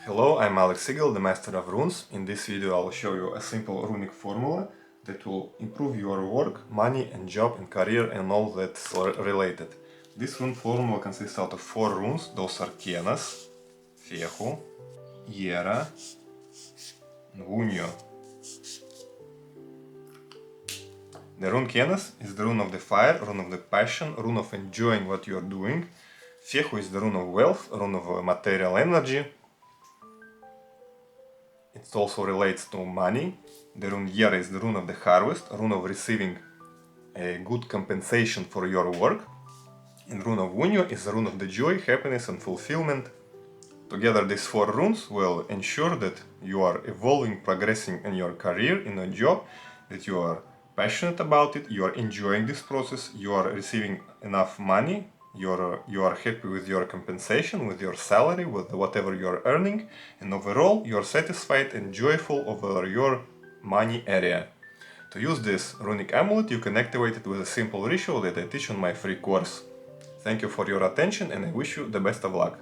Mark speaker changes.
Speaker 1: Hello, I'm Alex, the Master of Runes. In this video I'll show you a simple runic formula that will improve your work, money and job and career and all that's related. This rune formula consists out of 4 runes. Those are Kienas, Fehu, Yera, Ngunio. The rune Kienas is the rune of the fire, rune of the passion, rune of enjoying what you're doing. Fehu is the rune of wealth, rune of material energy. It also relates to money. The rune Yera is the rune of the harvest, rune of receiving a good compensation for your work. And rune of Unio is the rune of the joy, happiness and fulfillment. Together these 4 runes will ensure that you are evolving, progressing in your career, in your job, that you are passionate about it, you are enjoying this process, you are receiving enough money, you are happy with your compensation, with your salary, with whatever you are earning, and overall you are satisfied and joyful over your money area. To use this runic amulet, you can activate it with a simple ritual that I teach on my free course. Thank you for your attention and I wish you the best of luck.